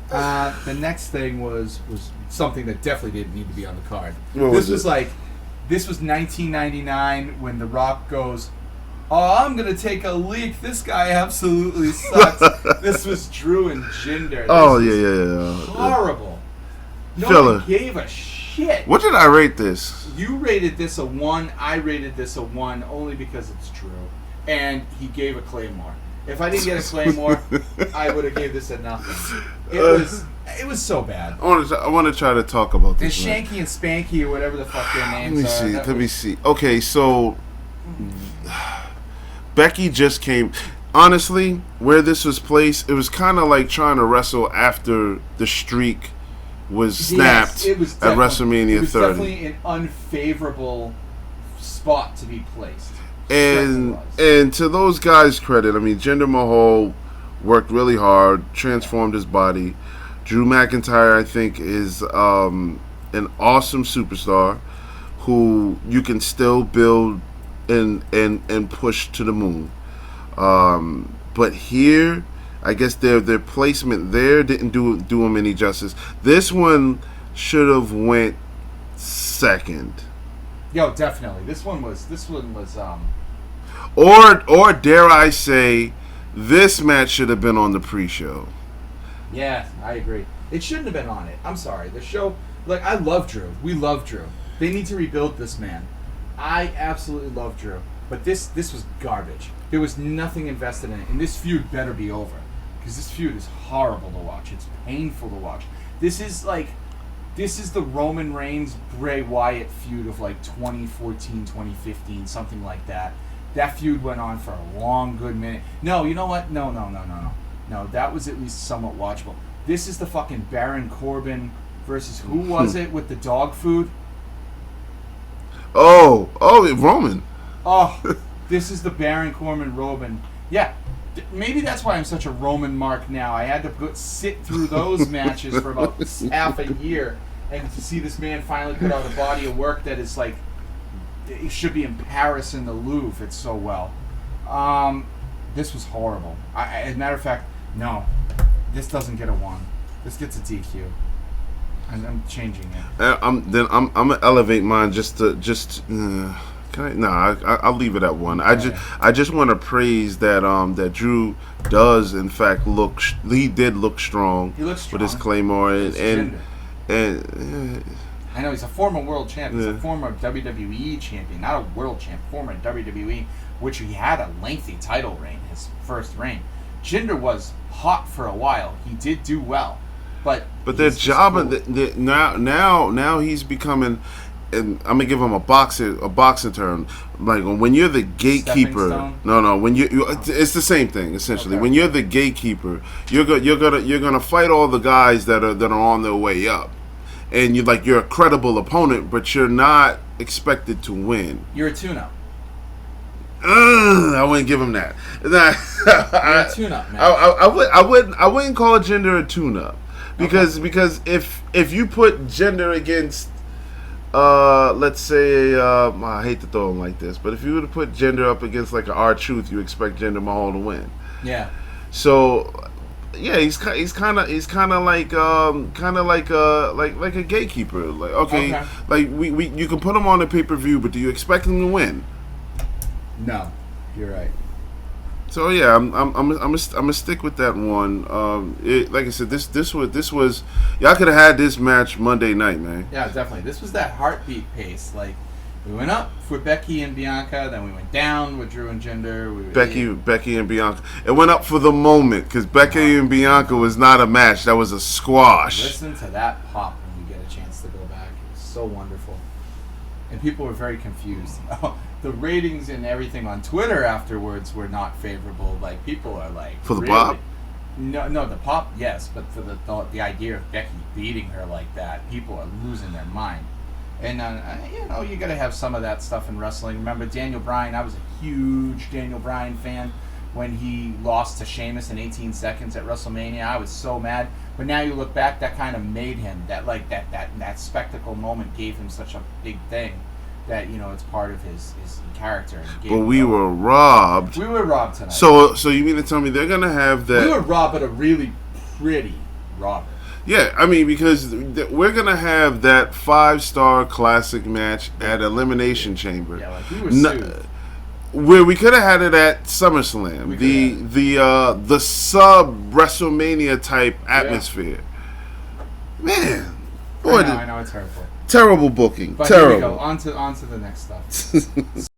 The next thing was something that definitely didn't need to be on the card. This was 1999 when The Rock goes, "Oh, I'm gonna take a leak. This guy absolutely sucks." This was Drew and Jinder. Yeah. Horrible. No one gave a shit. What did I rate this? You rated this a 1. I rated this a 1 only because it's Drew, and he gave a Claymore. If I didn't get a Claymore, I would have gave this a nothing. It was so bad. I want to try to talk about this. And Shanky and Spanky or whatever the fuck their names are. Let me see. Okay, so Becky just came. Honestly, where this was placed, it was kind of like trying to wrestle after the streak was snapped at WrestleMania 30. It was definitely an unfavorable spot to be placed. And to those guys' credit, I mean, Jinder Mahal worked really hard, transformed his body. Drew McIntyre, I think, is an awesome superstar who you can still build and push to the moon. But here, I guess their placement there didn't do them any justice. This one should have went second. Yo, definitely. This one was. Or dare I say, this match should have been on the pre-show. Yeah, I agree. It shouldn't have been on it. I'm sorry. The show, I love Drew. We love Drew. They need to rebuild this man. I absolutely love Drew. But this was garbage. There was nothing invested in it. And this feud better be over. Because this feud is horrible to watch. It's painful to watch. This is the Roman Reigns, Bray Wyatt feud of 2014, 2015, something like that. That feud went on for a long, good minute. No, you know what? No. No, that was at least somewhat watchable. This is the fucking Baron Corbin versus who was it with the dog food? Oh, Roman. Oh, this is the Baron Corbin Roman. Yeah, maybe that's why I'm such a Roman mark now. I had to sit through those matches for about half a year, and to see this man finally put out a body of work that is it should be in Paris in the Louvre. It's so well. This was horrible. As a matter of fact, no, this doesn't get a 1. This gets a DQ. I'm changing it. I'm gonna elevate mine I'll leave it at 1. I just want to praise that Drew does in fact look. He did look strong. He looks strong with his Claymore and I know he's a former world champion. He's a former WWE champion, not a world champ. Former WWE, which he had a lengthy title reign, his first reign. Jinder was hot for a while. He did do well, but their job now he's becoming. And I'm gonna give him a boxing term. Like when you're the gatekeeper. No. When it's the same thing essentially. Okay. When you're the gatekeeper, you're gonna fight all the guys that are on their way up, and you're a credible opponent, but you're not expected to win. You're a tune-up. I wouldn't give him that. You're a tune-up, man. I wouldn't call Jinder a tune-up because if you put Jinder against. Let's say, I hate to throw him like this, but if you were to put Jinder up against an R-Truth, you expect Jinder Mahal to win. Yeah. So, yeah, he's kind of like a gatekeeper. You can put him on the pay-per-view, but do you expect him to win? No, you're right. So yeah, I'm gonna stick with that one. Like I said, this was y'all could have had this match Monday night, man. Yeah, definitely. This was that heartbeat pace. We went up with Becky and Bianca, then we went down with Drew and Jinder. Becky and Bianca. It went up for the moment because Becky and Bianca was not a match. That was a squash. Listen to that pop when you get a chance to go back. It was so wonderful, and people were very confused. The ratings and everything on Twitter afterwards were not favorable. People are for the really? pop. No, the pop, yes, but for the idea of Becky beating her like that, people are losing their mind. And you got to have some of that stuff in wrestling. Remember Daniel Bryan? I was a huge Daniel Bryan fan when he lost to Sheamus in 18 seconds at WrestleMania. I was so mad. But now you look back, that kind of made him that spectacle moment gave him such a big thing. That it's part of his character. But we were robbed. We were robbed tonight. So you mean to tell me they're gonna have that? We were robbed, but a really pretty robber. Yeah, I mean, because we're going to have that 5-star classic match at Elimination Chamber. Yeah, like we were soothed. Where we could have had it at SummerSlam. The sub WrestleMania type atmosphere. Man. Boy, I know, it's hurtful. Terrible booking. But terrible. Here we go. On to the next stuff.